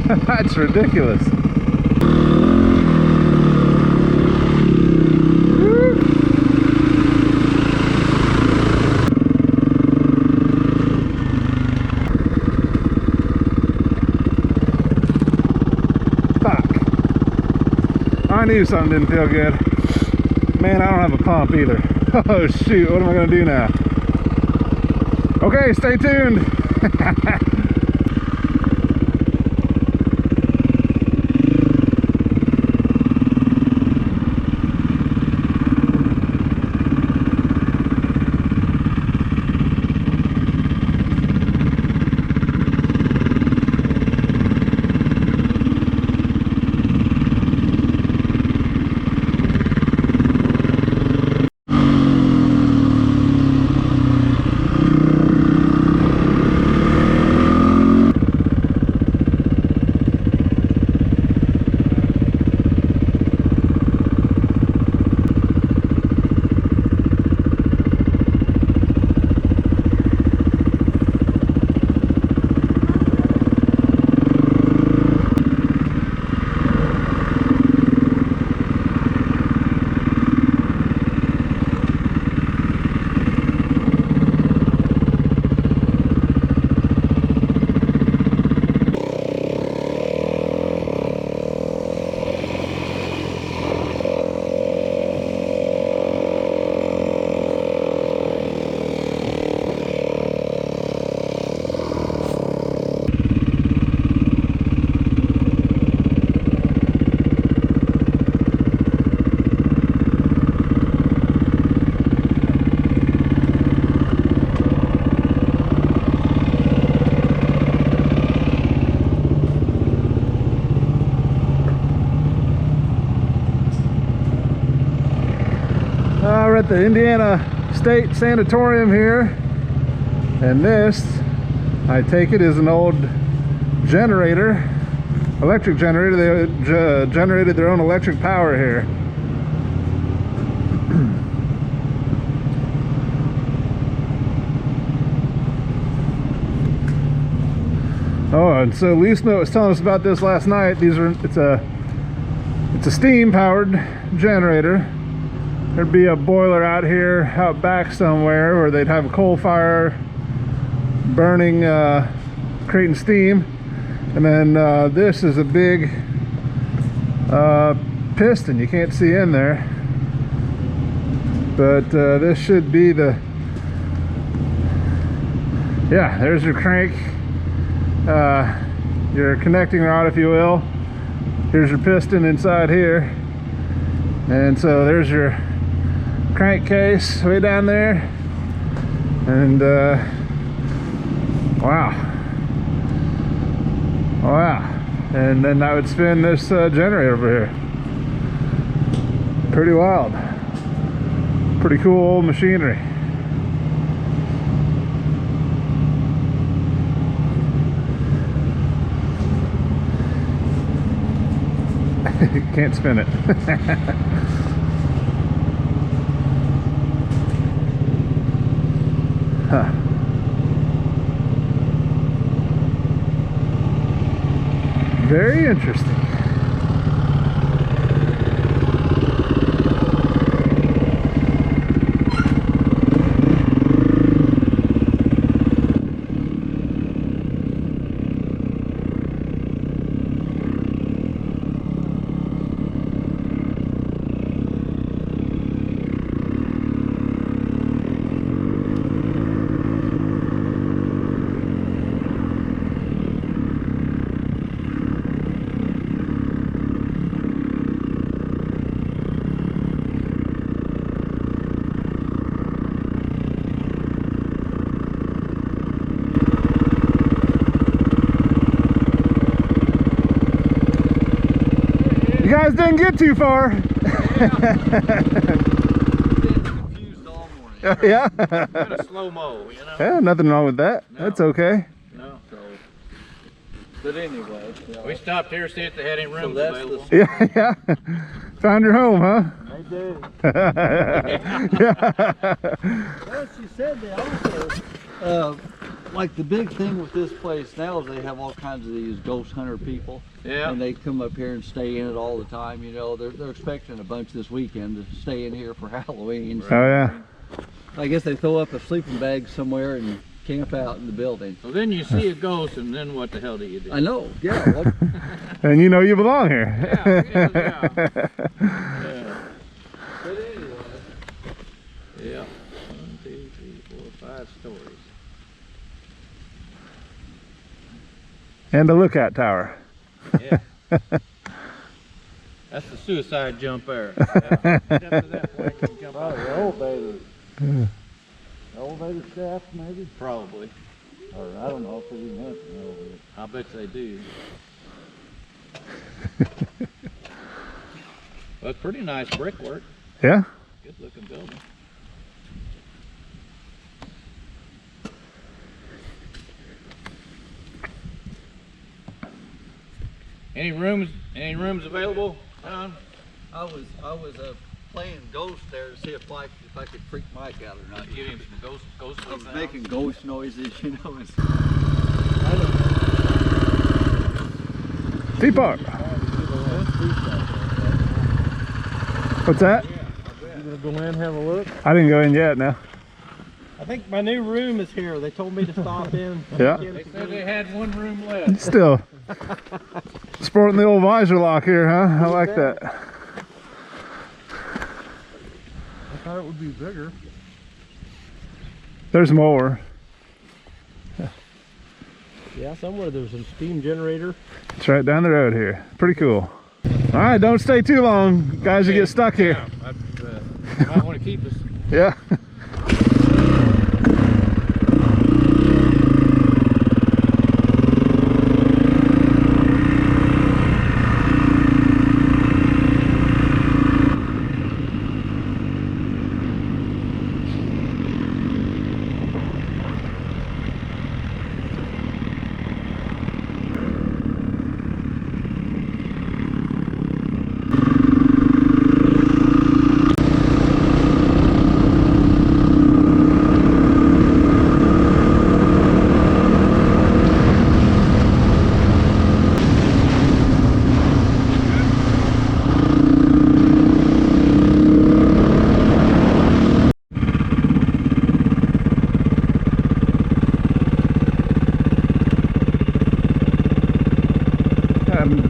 That's ridiculous. I knew something didn't feel good. Man, I don't have a pump either. Oh shoot, what am I gonna do now? Okay, stay tuned. We're at the Indiana State Sanatorium here, and this, I take it, is an old generator, electric generator. They generated their own electric power here. Oh, and so Lisa was telling us about this last night. It's a steam powered generator. There'd be a boiler out here out back somewhere where they'd have a coal fire burning, creating steam, and then this is a big piston. You can't see in there, but this should be the, yeah, there's your crank, your connecting rod, if you will. Here's your piston inside here, and so there's your crankcase way down there, and wow, and then that would spin this generator over here. Pretty wild, pretty cool old machinery. Can't spin it. Huh. Very interesting. You guys didn't get too far. Yeah. Kind of slow-mo, you know? Yeah, nothing wrong with that. No. That's okay. No, so. But anyway, we stopped here to see if they had any rooms available. Yeah. Found your home, huh? They do. Yeah. Well, she said they also, like the big thing with this place now is they have all kinds of these ghost hunter people. Yeah. And they come up here and stay in it all the time. You know, they're expecting a bunch this weekend to stay in here for Halloween. Oh yeah. I guess they throw up a sleeping bag somewhere and camp out in the building. So then you see a ghost, and then what the hell do you do? I know, yeah. What, And you know you belong here. Yeah. but anyway. Yeah. 1, 2, 3, 4, 5 stories. And the lookout tower. Yeah. That's the suicide jump there. Yeah. Get up to that point, you can jump out. The elevator. Yeah. Elevator shaft, maybe? Probably. Or I don't know if they even have an elevator. I bet they do. Well, it's pretty nice brickwork. Yeah. Good looking building. Any rooms available? I was playing ghost there to see if I could freak Mike out or not. Give him some ghost I was sounds. making ghost noises, you know. It's, Sea Park. What's that? You gonna go in and have a look? I didn't go in yet. No. I think my new room is here. They told me to stop in. Yeah. They said they had one room left. Still sporting the old visor lock here, huh? I like that. I thought it would be bigger. There's more. Yeah, somewhere there's a steam generator. It's right down the road here. Pretty cool. All right, don't stay too long, guys. You get stuck here. I might want to keep us. Yeah.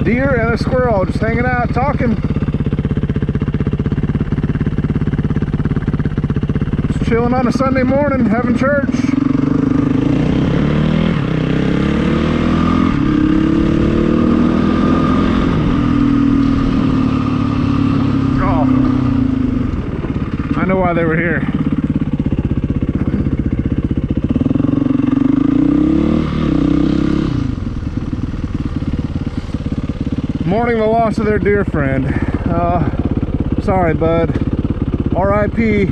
Deer and a squirrel just hanging out talking. Just chilling on a Sunday morning, having church. Oh, I know why they were here. Mourning the loss of their dear friend. Sorry, bud. R.I.P.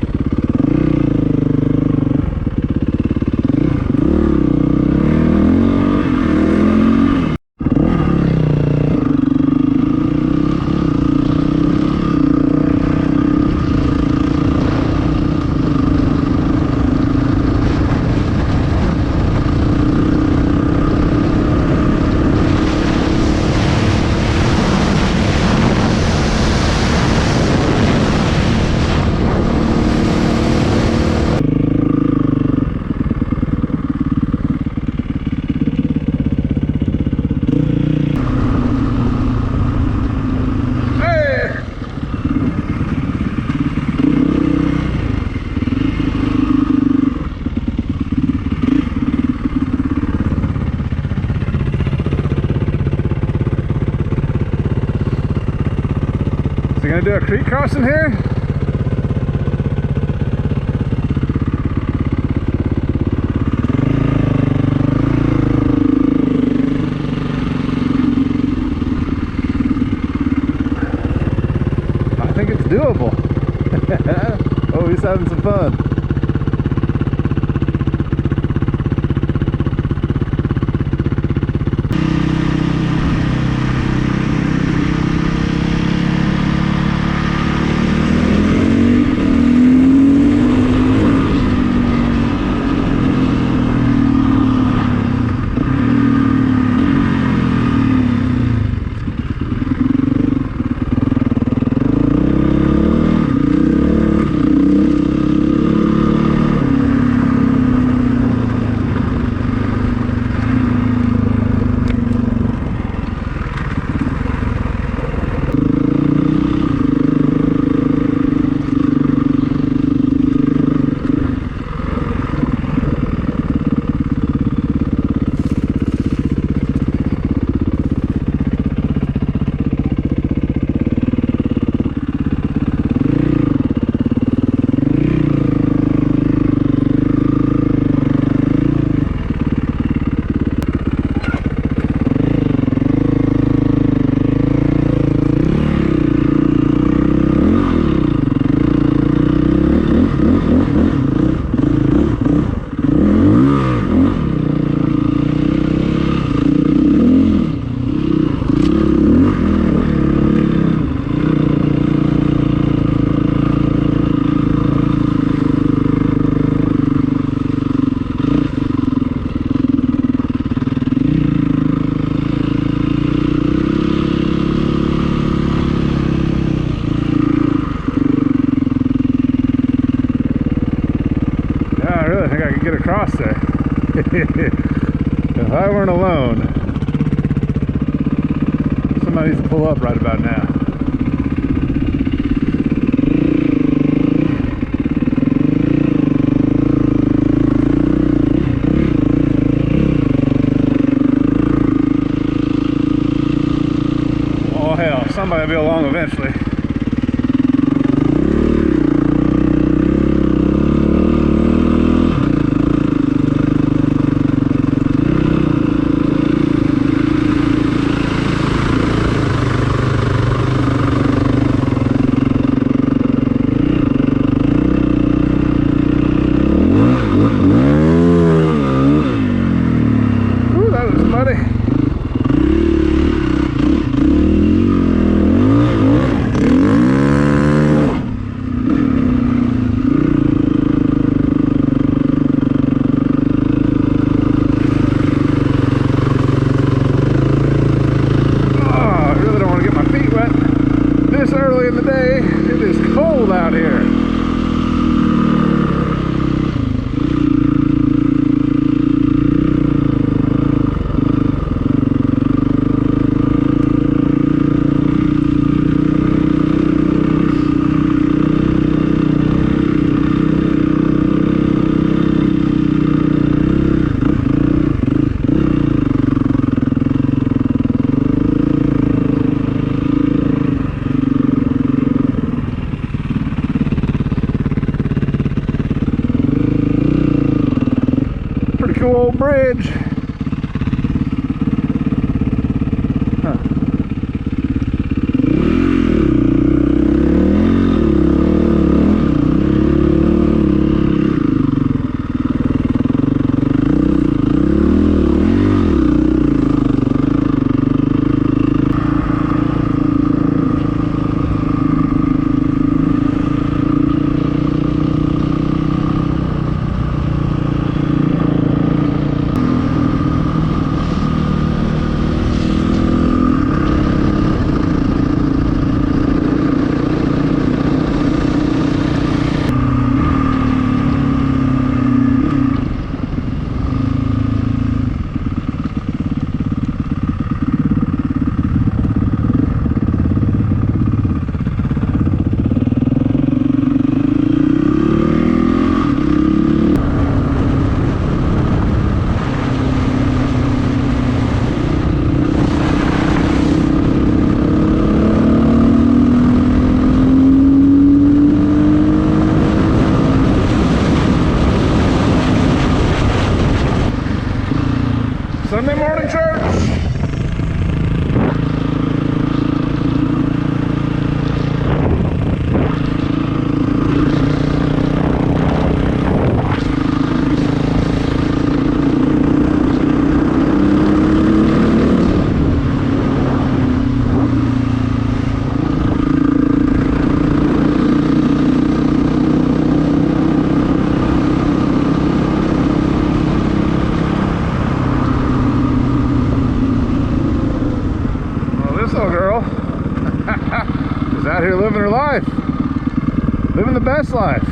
We gonna do a creek crossing here? I think it's doable. Oh, he's having some fun. really think I could get across there. If I weren't alone. Somebody needs to pull up right about now. Oh hell, somebody will be along eventually. Ooh, that was muddy. This early in the day, it is cold out here. Cool old bridge. Huh. Sunday morning church. Girl is out here living her life, living the best life.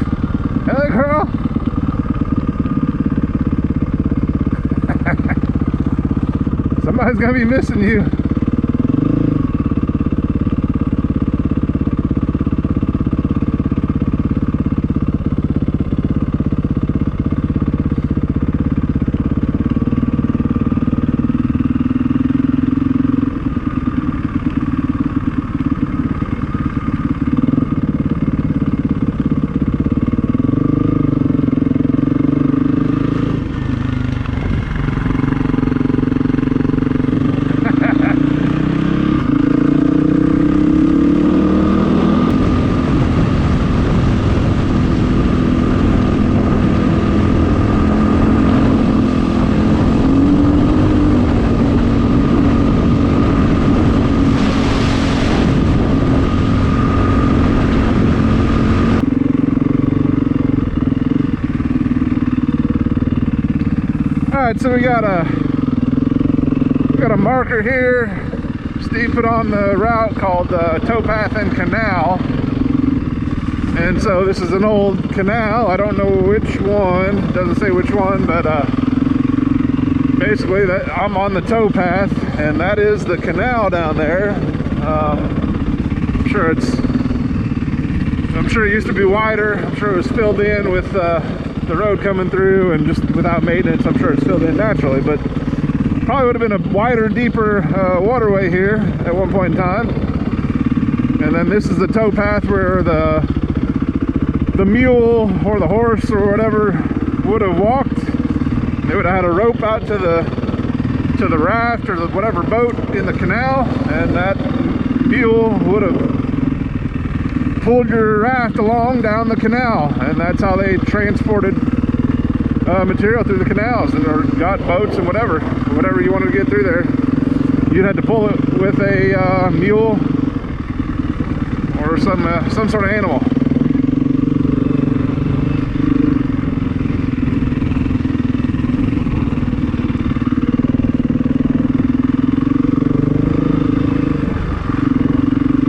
Hey girl. Somebody's gonna be missing you. Alright, so we got a marker here. Steve put on the route called Towpath and Canal. And so this is an old canal. I don't know which one. doesn't say which one, but basically I'm on the towpath, and that is the canal down there. I'm sure it used to be wider. I'm sure it was filled in with the road coming through, and just without maintenance, I'm sure it's filled in naturally, but probably would have been a wider, deeper waterway here at one point in time. And then this is the towpath where the mule or the horse or whatever would have walked. They would have had a rope out to the raft or whatever boat in the canal, and that mule would have pulled your raft along down the canal, and that's how they transported material through the canals, or got boats and whatever you wanted to get through there. You'd have to pull it with a mule or some sort of animal.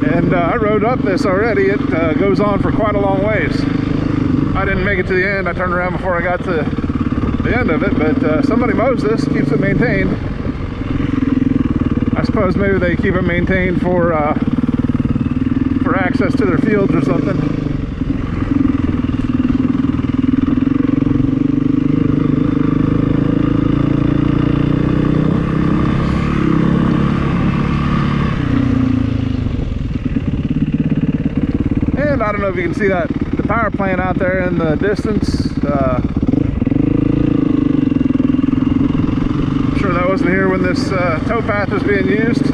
And I rode up this already. It goes on for quite a long ways. I didn't make it to the end. I turned around before I got to the end of it, but somebody mows this, keeps it maintained. I suppose maybe they keep it maintained for access to their fields or something. And I don't know if you can see that the power plant out there in the distance. I'm sure that wasn't here when this towpath was being used.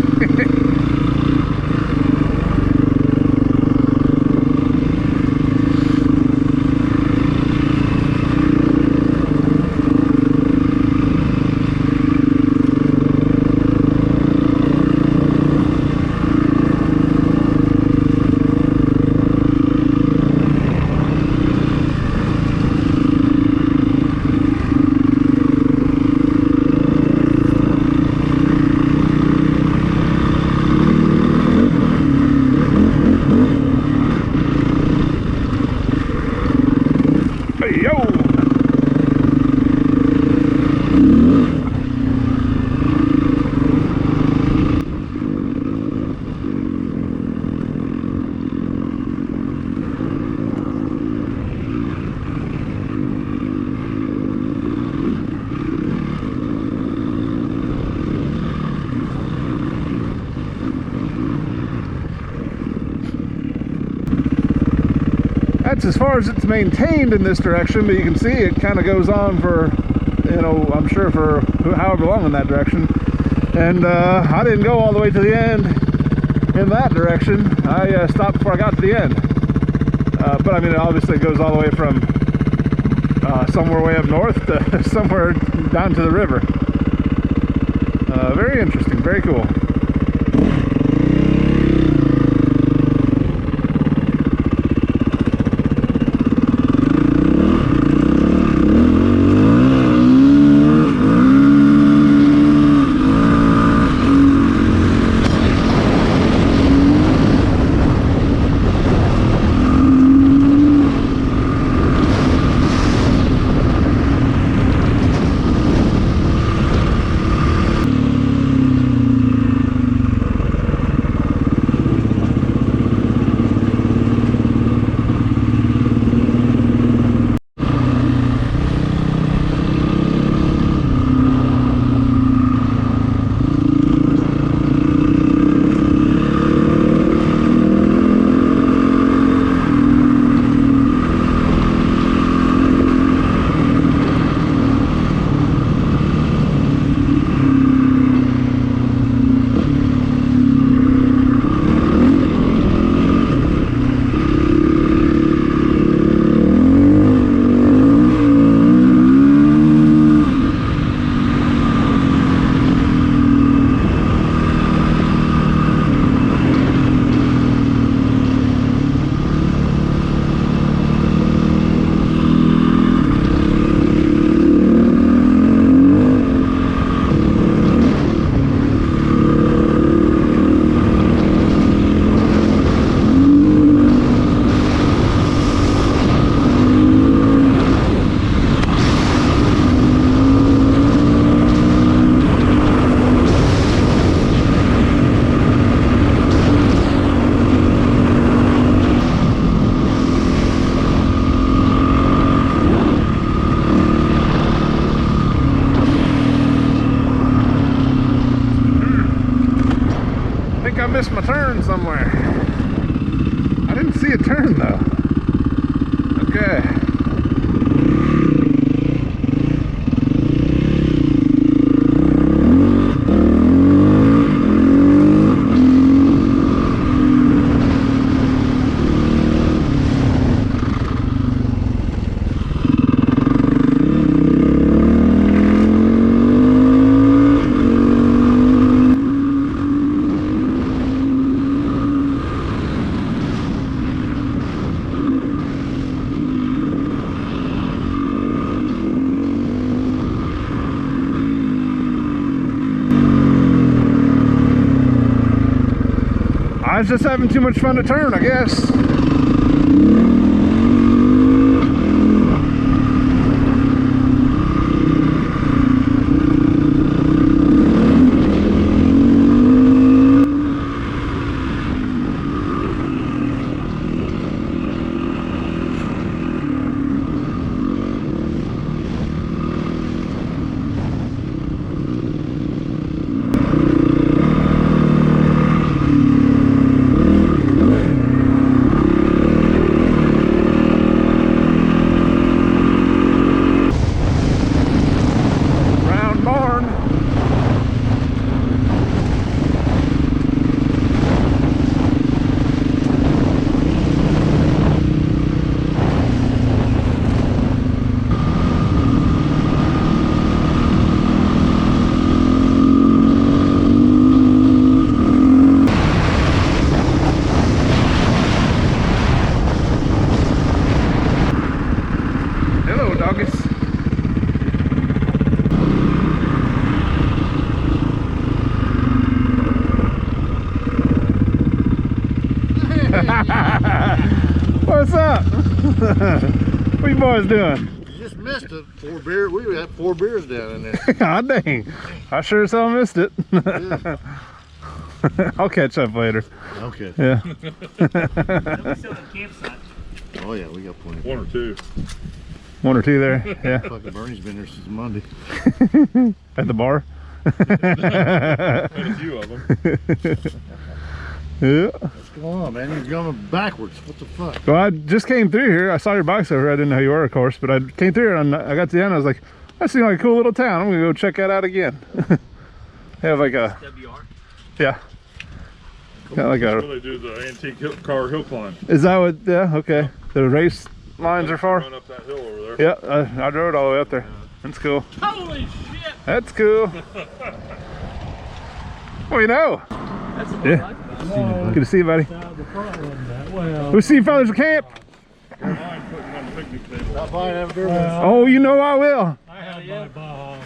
That's as far as it's maintained in this direction, but you can see it kind of goes on for, I'm sure for however long in that direction. And I didn't go all the way to the end in that direction. I stopped before I got to the end. But I mean, it obviously goes all the way from somewhere way up north to somewhere down to the river. Very interesting, very cool. was just having too much fun to turn, I guess. What's up? What you boys doing? You just missed it. 4 beer. We had 4 beers down in there. God dang. I sure as hell missed it. Yeah. I'll catch up later. Okay. Yeah. Oh yeah, we got plenty. 1 or 2. 1 or 2 there. Yeah. Fucking Bernie's been there since Monday. At the bar. A few of them. Yeah. What's going on, man? You're going backwards. What the fuck? Well, I just came through here. I saw your bikes over here. I didn't know who you were, of course, but I came through here and I got to the end. I was like, that seems like a cool little town. I'm gonna go check that out again. They have like a WR. yeah. Kind of like a. Really do the antique car hill climb. Is that what? Yeah. Okay. The race lines are far. Run up that hill over there. Yeah. I drove it all the way up there. That's cool. Holy shit! That's cool. Well, you know. That's what Yeah. I like about it. Good to see you, buddy. The front wasn't that well. We'll see you fellas at camp. Mine putting on the picnic table. Stop by and have a beer. Oh, you know I will. I had my Baja.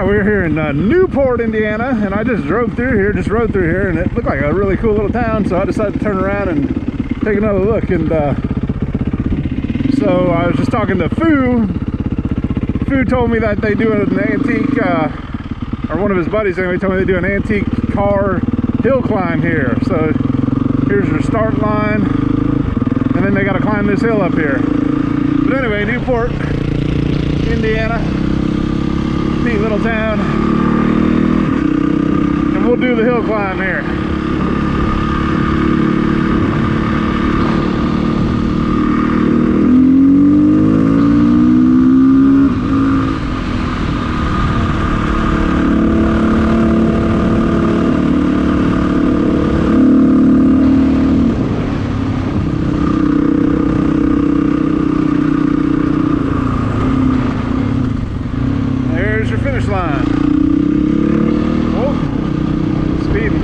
We're here in Newport, Indiana, and I just rode through here, and it looked like a really cool little town, so I decided to turn around and take another look. And so I was just talking to Fu. Fu told me that they do an antique, or one of his buddies anyway, told me they do an antique car hill climb here. So here's your start line, and then they got to climb this hill up here. But anyway, Newport, Indiana. Neat little town, and we'll do the hill climb here. There's your finish line. Oh, speeding.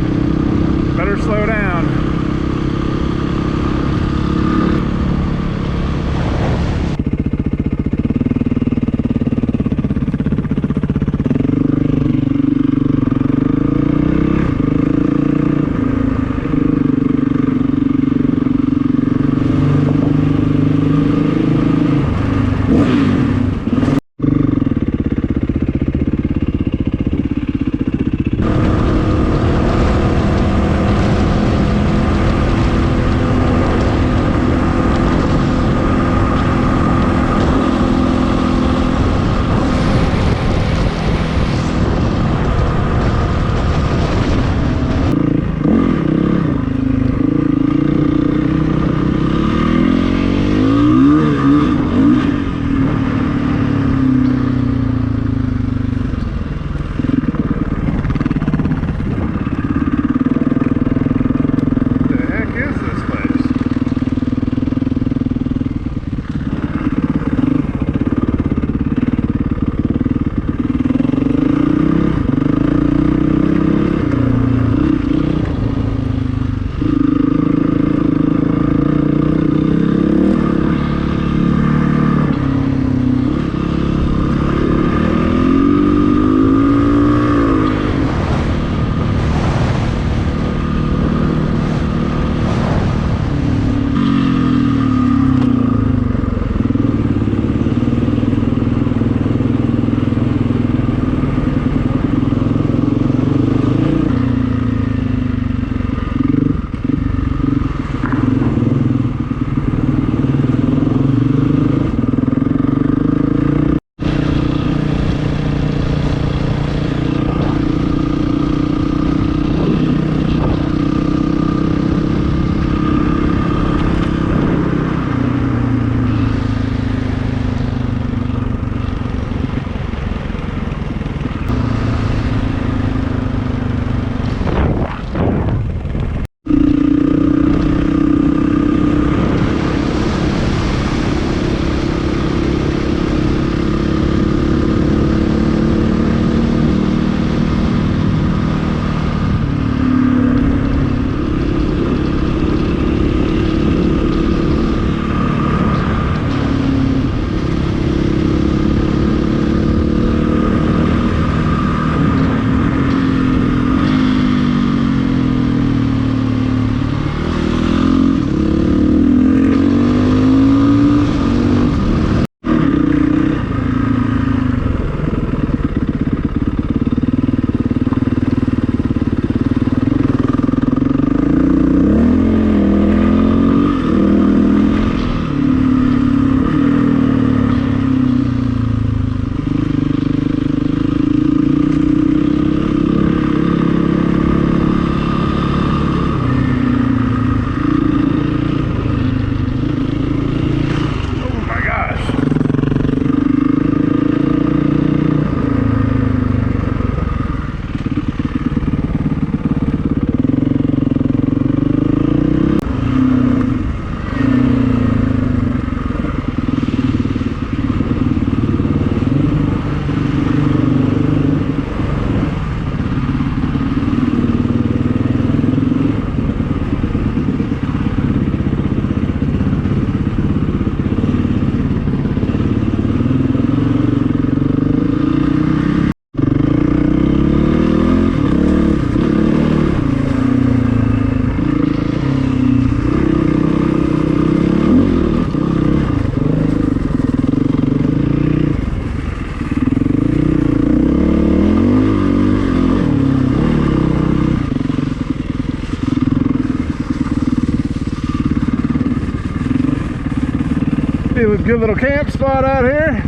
Be a good little camp spot out here.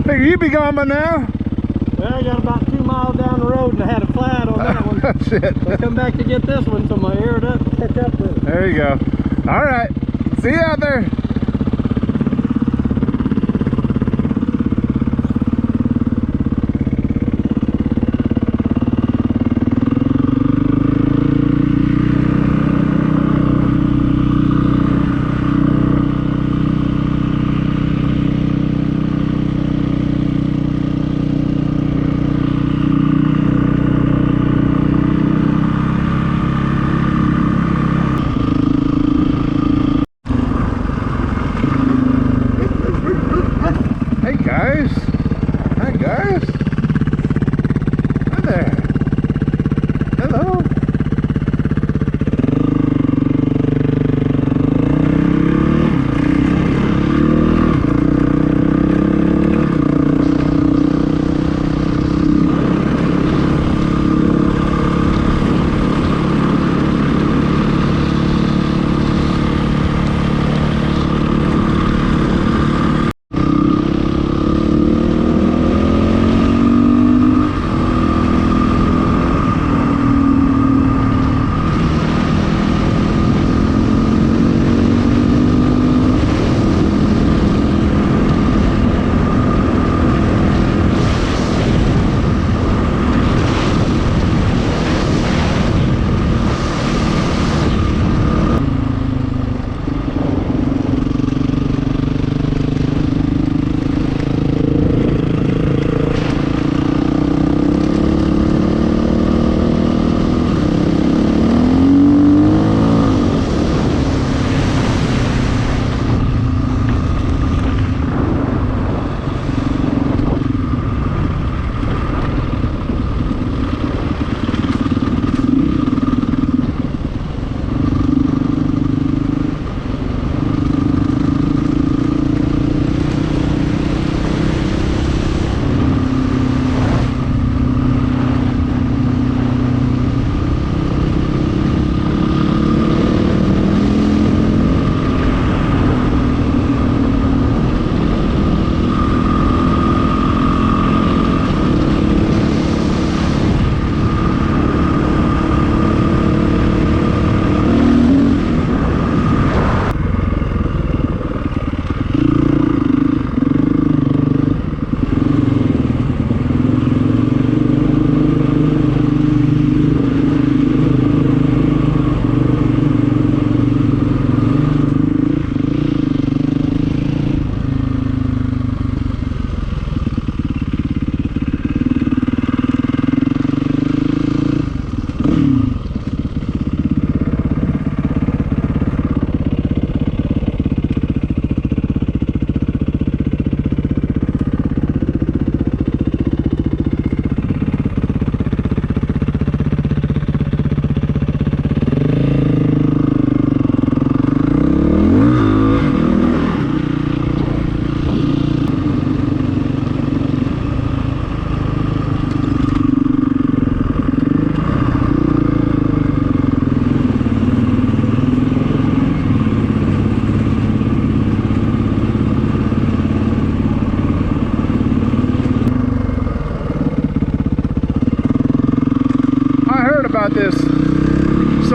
Figure you'd be gone by now. Well, I got about 2 miles down the road and I had a flat on that one. Shit. So I come back to get this one, so my air doesn't catch up with it. There you go. All right. See you out there.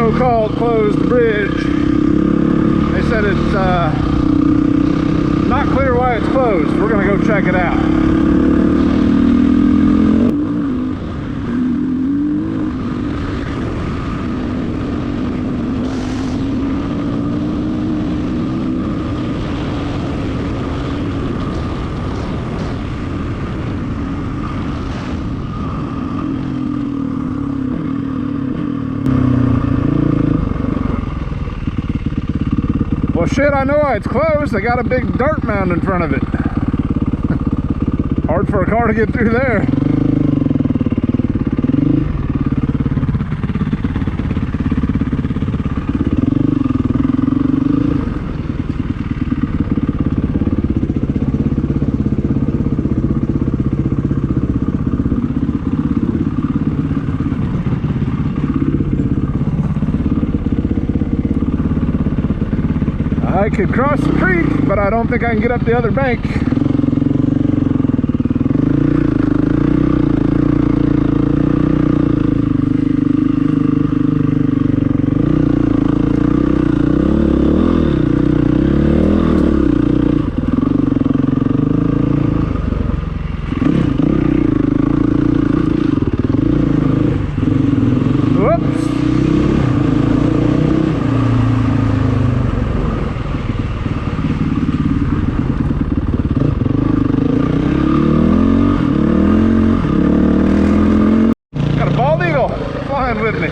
so-called closed bridge. They said it's not clear why it's closed. We're gonna go check it out. Well, shit, I know why it's closed. They got a big dirt mound in front of it. Hard for a car to get through there. I could cross the creek, but I don't think I can get up the other bank. Whoops. With me.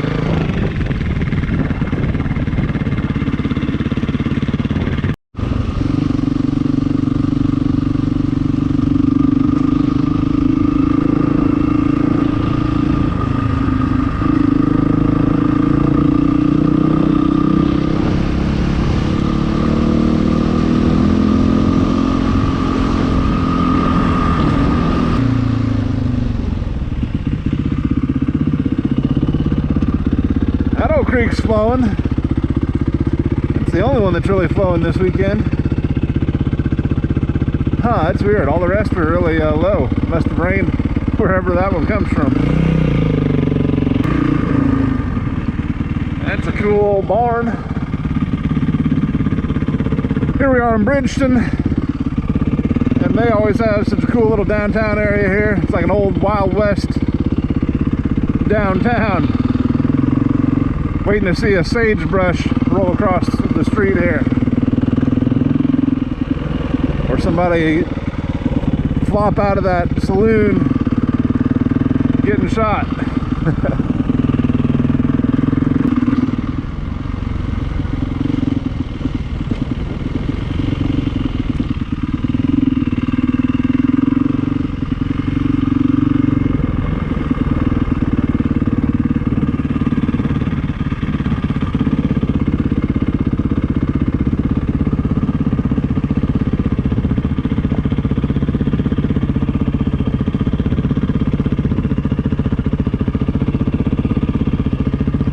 Creek's flowing. It's the only one that's really flowing this weekend. Huh, that's weird. All the rest are really low. Must have rained wherever that one comes from. That's a cool old barn. Here we are in Bridgeton, and they always have such a cool little downtown area here. It's like an old Wild West downtown. Waiting to see a sagebrush roll across the street here, or somebody flop out of that saloon getting shot.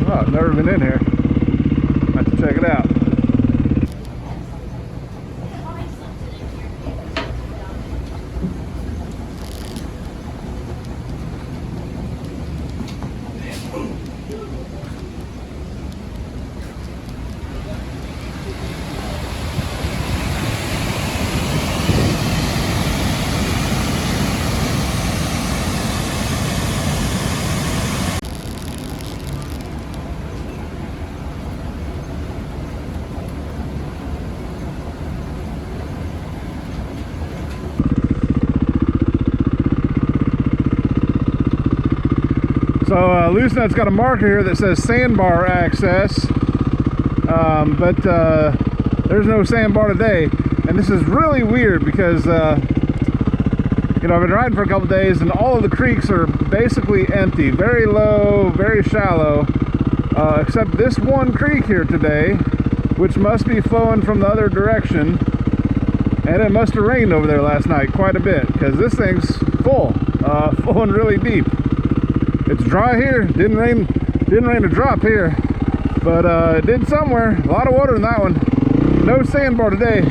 I've never been in here. I have to check it out. So Loose Nut's got a marker here that says sandbar access, but there's no sandbar today. And this is really weird because you know, I've been riding for a couple days and all of the creeks are basically empty, very low, very shallow, except this one creek here today, which must be flowing from the other direction. And it must have rained over there last night quite a bit, because this thing's full, flowing really deep. It's dry here. Didn't rain a drop here, but it did somewhere. A lot of water in that one. No sandbar today.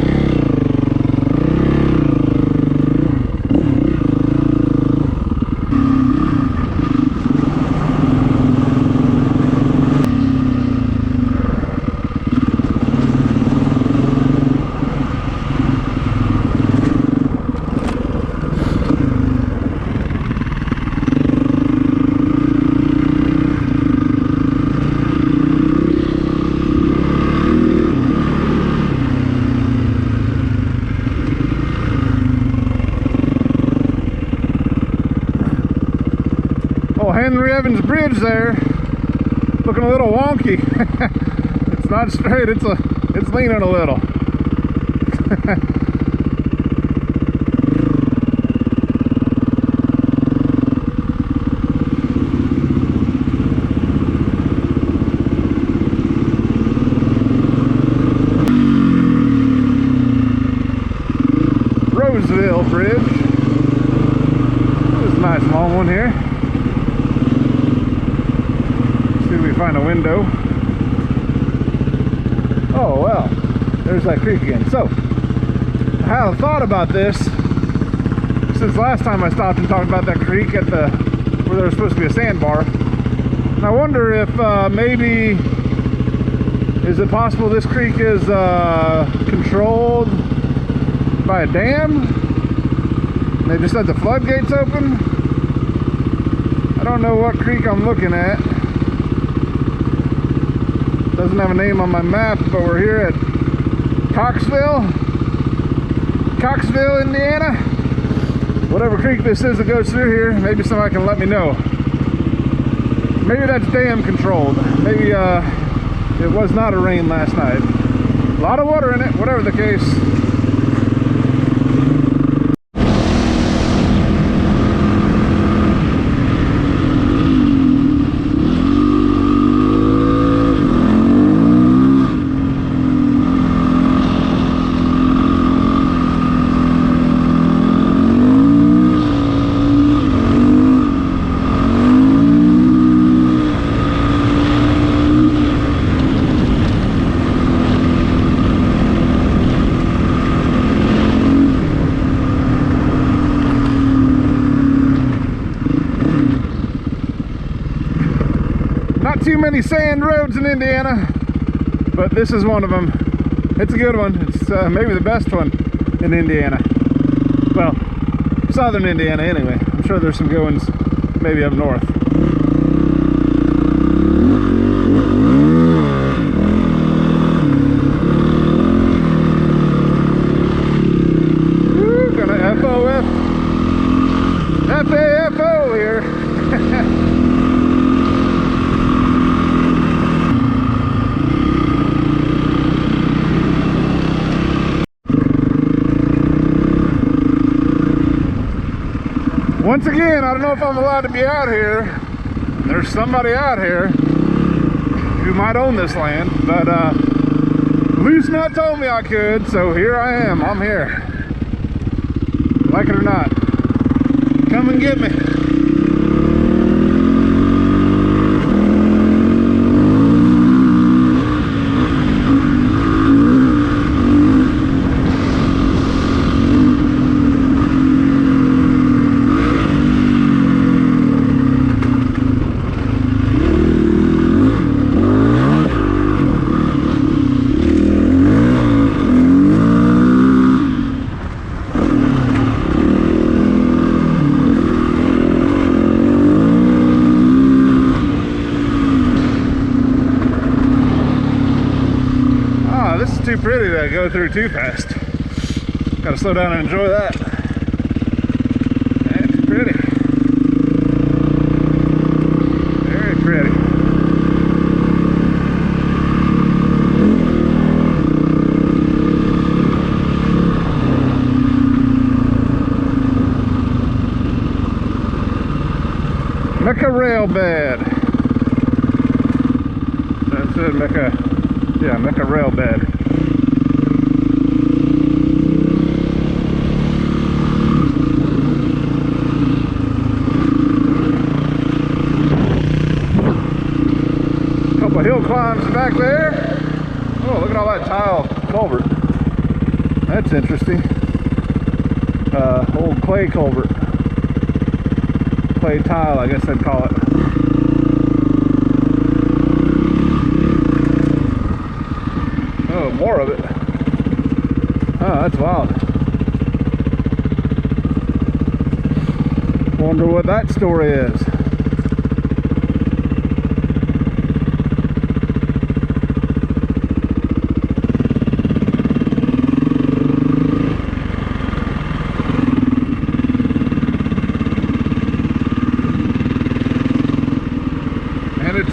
Henry Evans Bridge there, looking a little wonky. It's not straight, it's leaning a little. Roseville Bridge. This is a nice long one here. See if we find a window. Oh well, there's that creek again. So, I had a thought about this since last time I stopped and talked about that creek at the where there was supposed to be a sandbar. And I wonder if maybe, is it possible this creek is controlled by a dam? And they just had the floodgates open? I don't know what creek I'm looking at. Doesn't have a name on my map, but we're here at Coxville, Indiana. Whatever creek this is that goes through here, maybe somebody can let me know. Maybe that's dam controlled. Maybe it was not a rain last night. A lot of water in it, whatever the case. Not too many sand roads in Indiana, but this is one of them. It's a good one. It's maybe the best one in Indiana. Well, southern Indiana anyway. I'm sure there's some good ones maybe up north. Woo, gonna FAFO here. Once again, I don't know if I'm allowed to be out here. There's somebody out here who might own this land, but Loose Nut told me I could, so here I am. I'm here. Like it or not. Come and get me. Too pretty to go through too fast. Gotta slow down and enjoy that. That's pretty. Very pretty. Mecca rail bed. That's it, Mecca. Yeah, Mecca rail bed. Hill climbs back there. Oh, look at all that tile culvert. That's interesting. Old clay culvert. Clay tile, I guess they'd call it. Oh, more of it. Oh, that's wild. Wonder what that story is.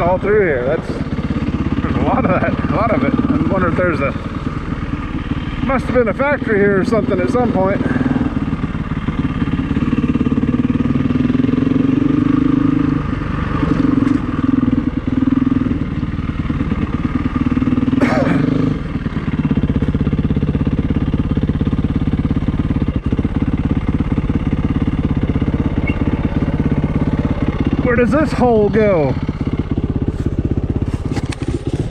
all through here. There's a lot of that, a lot of it. I wonder if there's must have been a factory here or something at some point. Where does this hole go?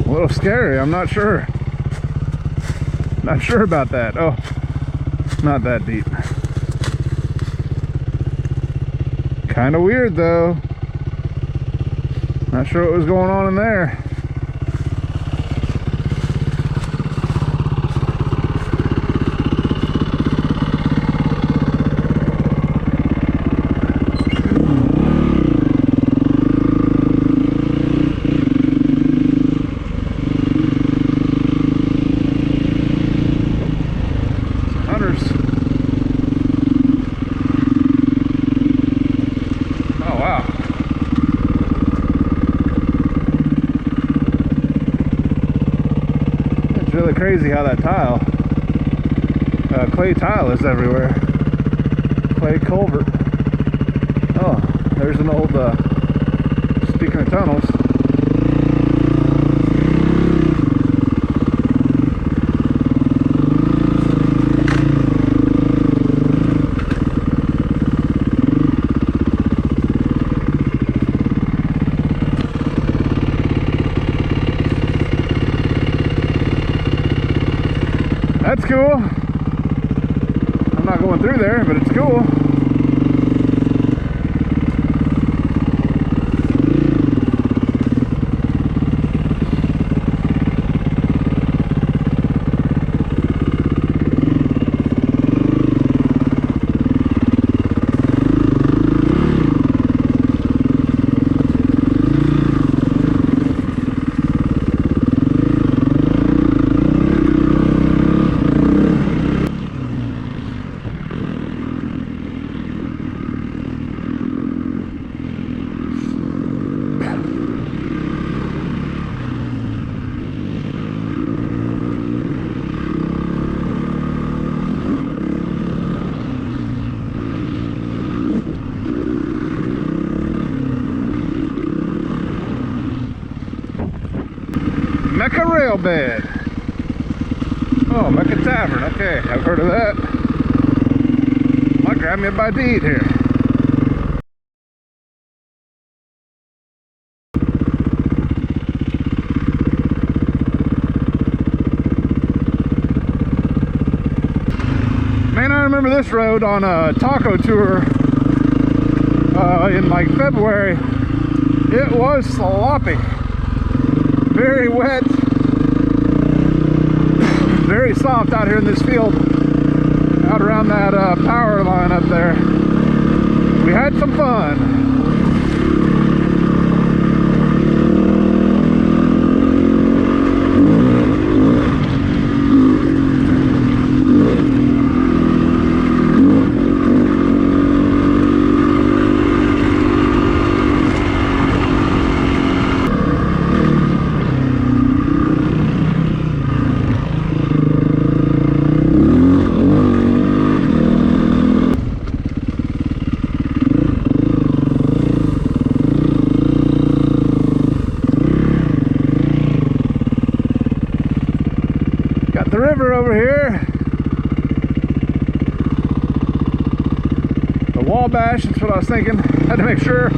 A little scary, I'm not sure. Not sure about that. Oh, not that deep. Kind of weird though. Not sure what was going on in there. Really crazy how that tile, clay tile is everywhere. Clay culvert. Oh, there's an old, speaking of tunnels. That's cool. I'm not going through there, but it's cool. Mecca Rail Bed. Oh, Mecca Tavern. Okay, I've heard of that. Might grab me a bite to eat here. Man, I remember this road on a taco tour in like February. It was sloppy. Very wet, very soft out here in this field, out around that power line up there. We had some fun. The river over here, the Wabash, that's what I was thinking. Had to make sure.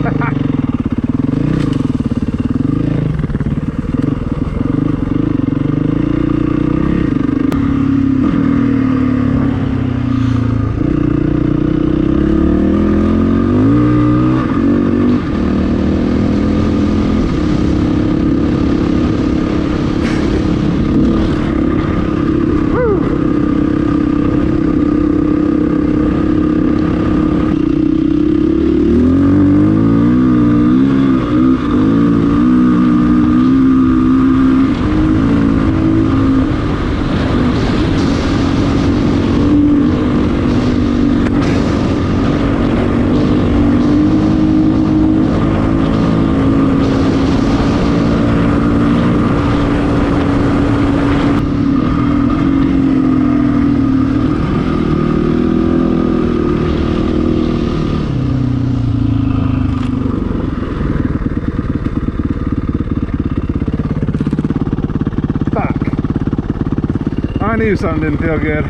knew something didn't feel good.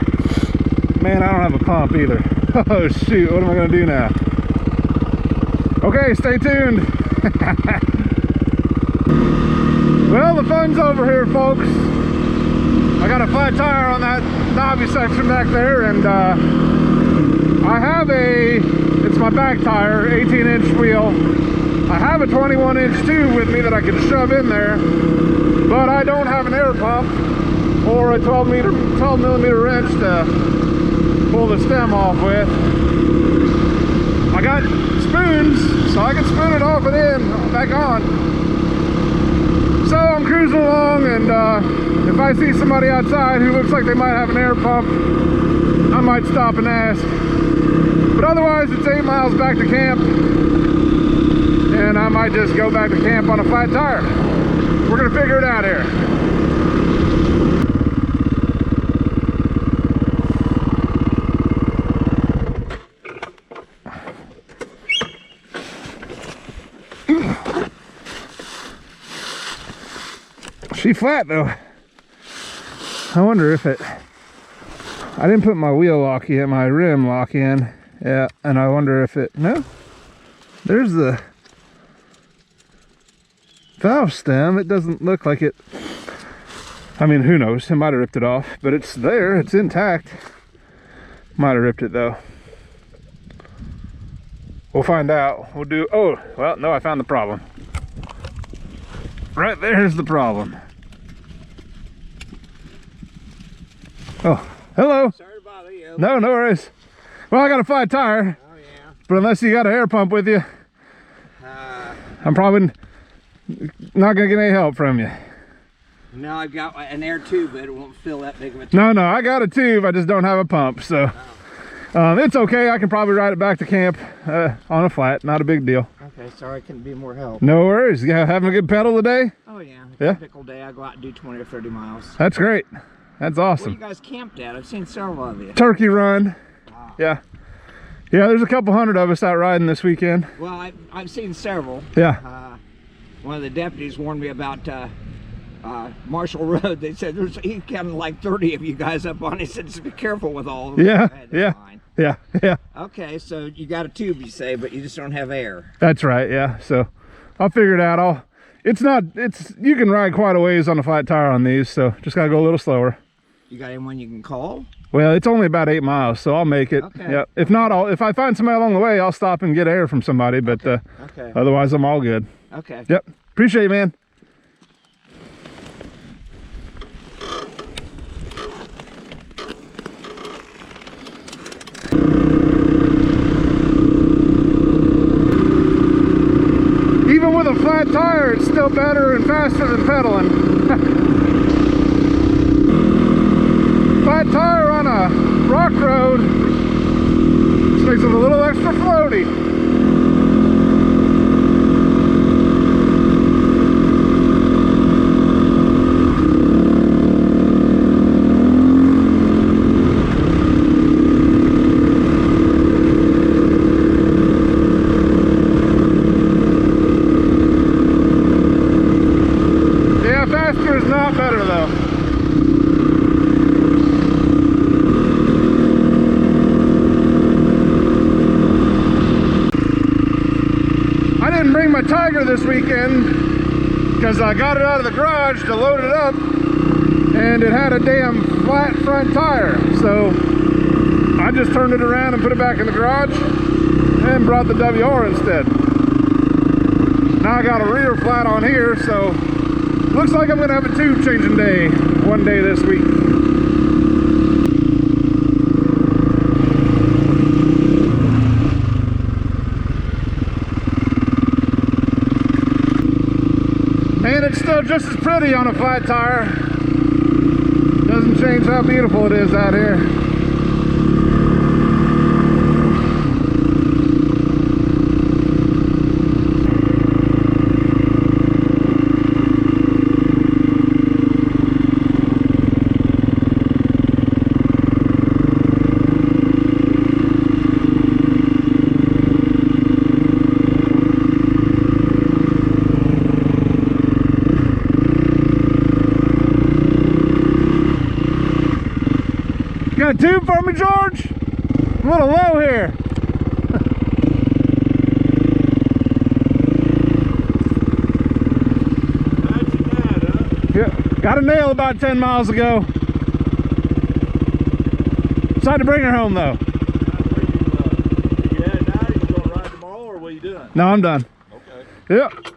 Man, I don't have a pump either. Oh shoot, what am I gonna do now? Okay, stay tuned. Well, the fun's over here, folks. I got a flat tire on that knobby section back there, and I have it's my back tire, 18-inch wheel. I have a 21-inch tube with me that I can shove in there, but I don't have an air pump or a 12 millimeter wrench to pull the stem off with. I got spoons, so I can spoon it off and in, back on. So I'm cruising along, and if I see somebody outside who looks like they might have an air pump, I might stop and ask. But otherwise, it's 8 miles back to camp, and I might just go back to camp on a flat tire. We're gonna figure it out here. She flat though. I wonder if I didn't put my wheel lock in, my rim lock in. Yeah, and I wonder if no, there's the valve stem. It doesn't look like it. I mean, who knows? It might have ripped it off, but it's there. It's intact. Might have ripped it though. We'll find out. We'll do. Oh, well, no, I found the problem. Right there's the problem. Oh, hello. Sorry to bother you. No, no worries. Well, I got a flat tire. Oh, yeah. But unless you got an air pump with you, I'm probably not gonna get any help from you. No, I've got an air tube, but it won't fill that big of a tube. No, I got a tube. I just don't have a pump, so it's okay. I can probably ride it back to camp on a flat. Not a big deal. Okay, sorry I couldn't be more help. No worries. Yeah, having a good pedal today? Oh yeah. Yeah? Typical day. I go out and do 20 or 30 miles. That's great. That's Where awesome. you guys camped at? I've seen several of you. Turkey Run. Wow. Yeah. Yeah, there's a couple hundred of us out riding this weekend. Well, I've seen several. Yeah. One of the deputies warned me about Marshall Road. They said he counted like 30 of you guys up on. He said, just be careful with all of them. Yeah, That's yeah. fine. Yeah. Okay, so you got a tube, you say, but you just don't have air. That's right, yeah. So I'll figure it out. You can ride quite a ways on a flat tire on these, so just gotta go a little slower. You got anyone you can call? Well, it's only about 8 miles, so I'll make it. Okay. Yeah. If not, if I find somebody along the way, I'll stop and get air from somebody, but Okay. otherwise I'm all good. Okay. Yep. Appreciate it, man. Even with a flat tire, it's still better and faster than pedaling. Flat tire on a rock road just makes it a little extra floaty. Yeah, faster is not better though. I didn't bring my Tiger this weekend because I got it out of the garage to load it up and it had a damn flat front tire. So I just turned it around and put it back in the garage and brought the WR instead. Now I got a rear flat on here, so looks like I'm gonna have a tube changing day one day this week. And it's still just as pretty on a flat tire. Doesn't change how beautiful it is out here. got two for me, George? I'm a little low here. Yeah, got a nail about 10 miles ago. Decided to bring her home though. Yeah, now you gonna ride tomorrow, or what are you doing? No, I'm done. Okay. Yep.